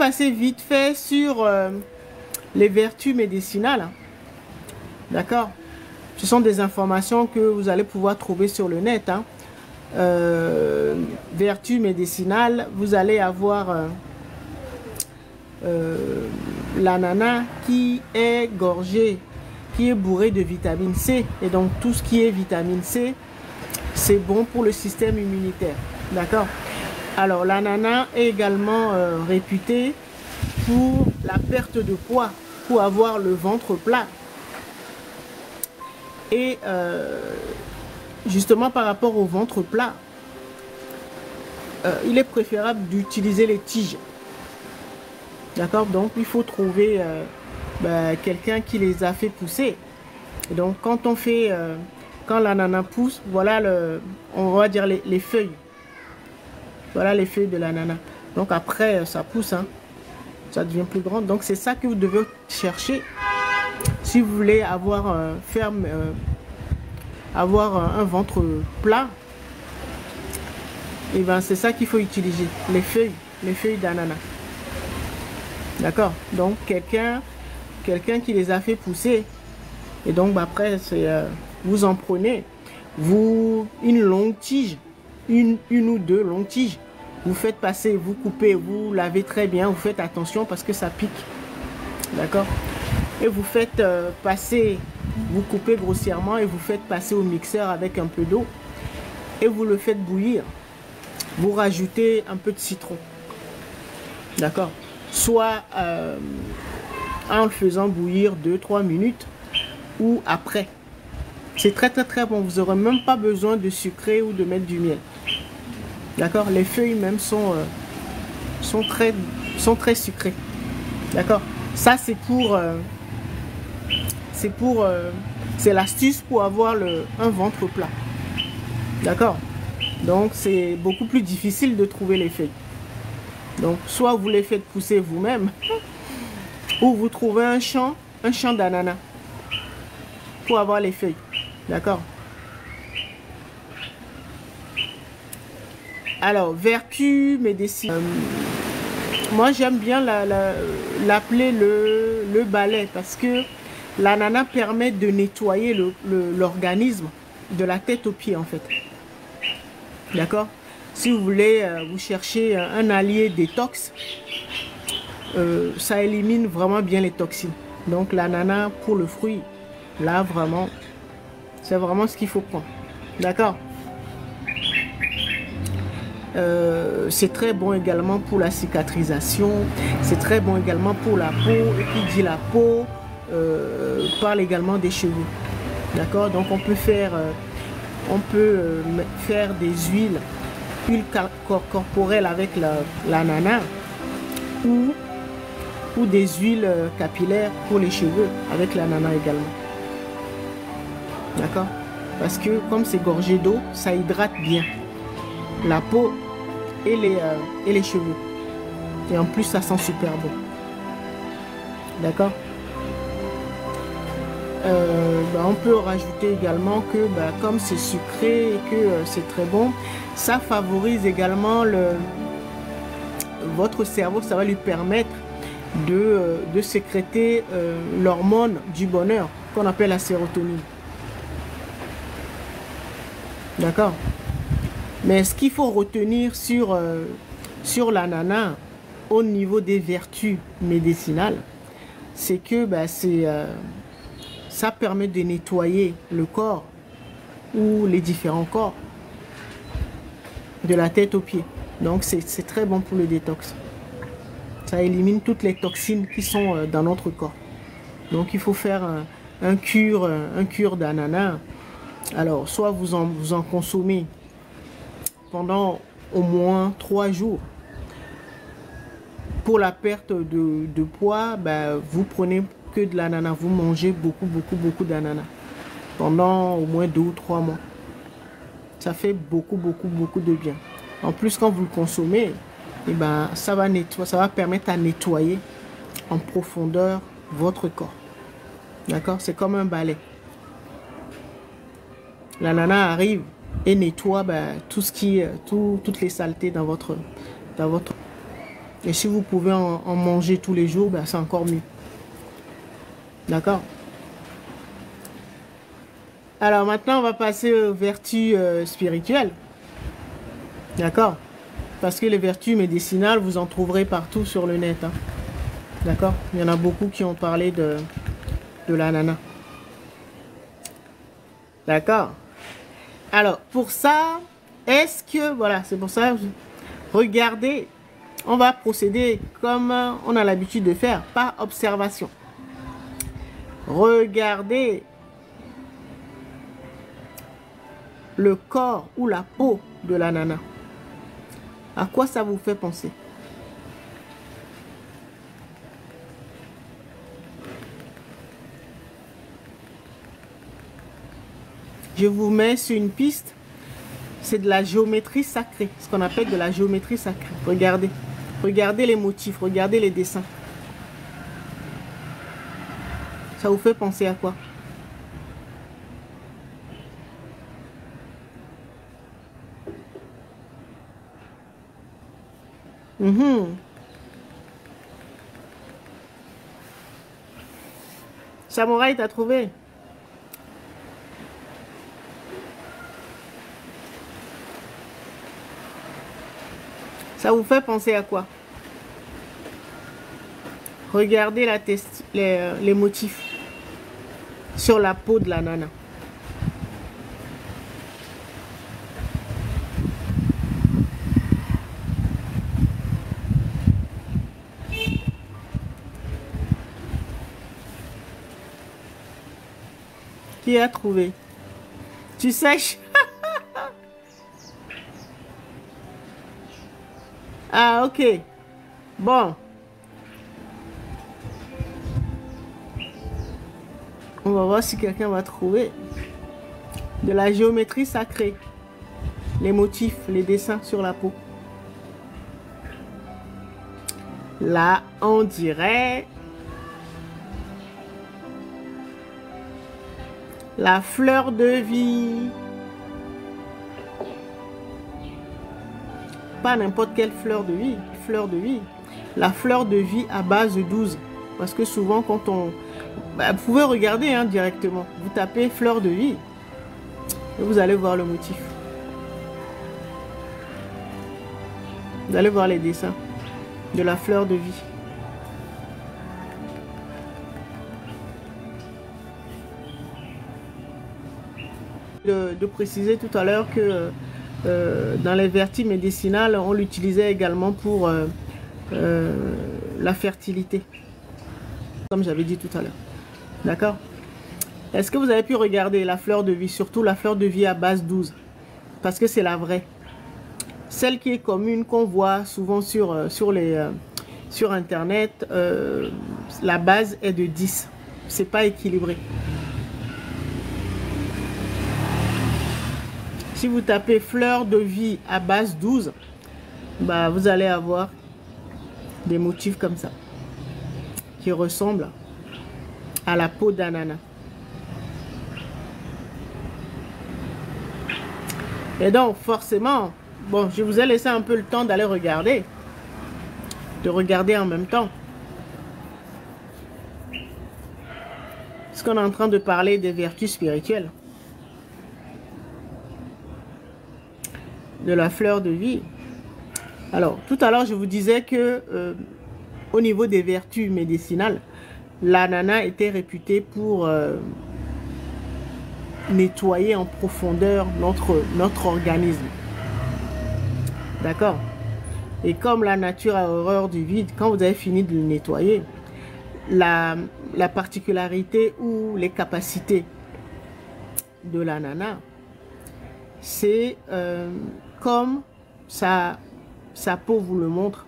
passer vite fait sur les vertus médicinales. D'accord? Ce sont des informations que vous allez pouvoir trouver sur le net. Hein. Vertus médicinales, vous allez avoir l'ananas qui est gorgé, qui est bourré de vitamine C. Et donc tout ce qui est vitamine C, c'est bon pour le système immunitaire. D'accord? Alors l'ananas est également réputé pour la perte de poids, pour avoir le ventre plat. Et justement par rapport au ventre plat, il est préférable d'utiliser les tiges. D'accord? Donc il faut trouver quelqu'un qui les a fait pousser. Et donc quand on fait, quand l'ananas pousse, voilà on va dire les feuilles. Voilà les feuilles de l'ananas. Donc après ça pousse, hein, ça devient plus grand. Donc c'est ça que vous devez chercher si vous voulez avoir avoir un ventre plat. Et ben c'est ça qu'il faut utiliser, les feuilles d'ananas. D'accord? Donc quelqu'un qui les a fait pousser. Et donc après c'est vous en prenez une longue tige, une ou deux longues tiges. Vous faites passer, vous coupez, vous lavez très bien, vous faites attention parce que ça pique. D'accord? Et vous faites passer, vous coupez grossièrement et vous faites passer au mixeur avec un peu d'eau. Et vous le faites bouillir. Vous rajoutez un peu de citron. D'accord? Soit en le faisant bouillir 2-3 minutes ou après. C'est très bon. Vous n'aurez même pas besoin de sucrer ou de mettre du miel. D'accord? Les feuilles même sont très sucrées. D'accord? Ça c'est c'est l'astuce pour avoir un ventre plat. D'accord? Donc c'est beaucoup plus difficile de trouver les feuilles. Donc soit vous les faites pousser vous-même ou vous trouvez un champ d'ananas pour avoir les feuilles. D'accord? Alors, vertu médicinale. Moi, j'aime bien l'appeler le balai parce que l'ananas permet de nettoyer l'organisme de la tête aux pieds, en fait. D'accord? Si vous voulez, vous cherchez un allié détox, ça élimine vraiment bien les toxines. Donc, l'ananas pour le fruit, là, vraiment, c'est vraiment ce qu'il faut prendre. D'accord? C'est très bon également pour la cicatrisation, c'est très bon également pour la peau, et qui dit la peau parle également des cheveux. D'accord? Donc on peut faire des huiles corporelles avec l'ananas ou des huiles capillaires pour les cheveux avec l'ananas également. D'accord? Parce que comme c'est gorgé d'eau, ça hydrate bien la peau et les cheveux. Et en plus, ça sent super bon. D'accord? On peut rajouter également que comme c'est sucré et que c'est très bon, ça favorise également votre cerveau. Ça va lui permettre de sécréter l'hormone du bonheur qu'on appelle la sérotonine. D'accord? Mais ce qu'il faut retenir sur l'ananas au niveau des vertus médicinales, c'est que ça permet de nettoyer le corps ou les différents corps de la tête aux pieds. Donc c'est très bon pour le détox. Ça élimine toutes les toxines qui sont dans notre corps. Donc il faut faire un cure d'ananas. Alors soit vous en consommez pendant au moins 3 jours. Pour la perte de poids, vous prenez que de l'ananas. Vous mangez beaucoup d'ananas pendant au moins 2 ou 3 mois. Ça fait beaucoup de bien. En plus, quand vous le consommez, ça va permettre à nettoyer en profondeur votre corps. D'accord? C'est comme un balai. L'ananas arrive et nettoie tout ce qui, toutes les saletés dans votre. Et si vous pouvez en manger tous les jours, ben, c'est encore mieux. D'accord? Alors maintenant, on va passer aux vertus spirituelles. D'accord? Parce que les vertus médicinales, vous en trouverez partout sur le net. Hein. D'accord? Il y en a beaucoup qui ont parlé de l'ananas. D'accord? Alors, pour ça, est-ce que... Voilà, c'est pour ça, regardez, on va procéder comme on a l'habitude de faire, par observation. Regardez le corps ou la peau de l'ananas. À quoi ça vous fait penser? Je vous mets sur une piste. C'est de la géométrie sacrée. Ce qu'on appelle de la géométrie sacrée. Regardez. Regardez les motifs. Regardez les dessins. Ça vous fait penser à quoi? Samouraï, t'as trouvé? Ça vous fait penser à quoi? Regardez les motifs sur la peau de l'ananas. Qui a trouvé? Tu sèches? Ah, ok. Bon. On va voir si quelqu'un va trouver. De la géométrie sacrée. Les motifs, les dessins sur la peau. Là, on dirait la fleur de vie. Pas n'importe quelle fleur de vie. Fleur de vie. La fleur de vie à base de 12. Parce que souvent, quand on... vous pouvez regarder hein, directement. Vous tapez fleur de vie. Et vous allez voir le motif. Vous allez voir les dessins de la fleur de vie. De préciser tout à l'heure que dans les vertus médicinales, on l'utilisait également pour la fertilité. Comme j'avais dit tout à l'heure. D'accord? Est-ce que vous avez pu regarder la fleur de vie, surtout la fleur de vie à base 12? Parce que c'est la vraie. Celle qui est commune, qu'on voit souvent sur Internet, la base est de 10. C'est pas équilibré. Si vous tapez fleur de vie à base 12, bah, vous allez avoir des motifs comme ça, qui ressemblent à la peau d'ananas. Et donc, forcément, bon, je vous ai laissé un peu le temps d'aller regarder, de regarder en même temps. Parce qu'on est en train de parler des vertus spirituelles. De la fleur de vie. Alors, tout à l'heure, je vous disais que au niveau des vertus médicinales, l'ananas était réputé pour nettoyer en profondeur notre organisme. D'accord? Et comme la nature a horreur du vide, quand vous avez fini de le nettoyer, la particularité ou les capacités de l'ananas, c'est comme sa peau vous le montre,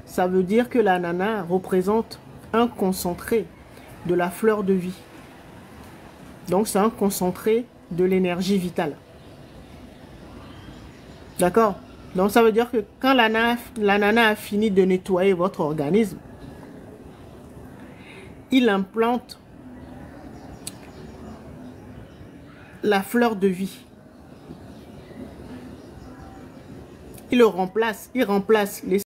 ça veut dire que l'ananas représente un concentré de la fleur de vie. Donc c'est un concentré de l'énergie vitale. D'accord? Donc ça veut dire que quand l'ananas a fini de nettoyer votre organisme, il implante la fleur de vie. Il remplace les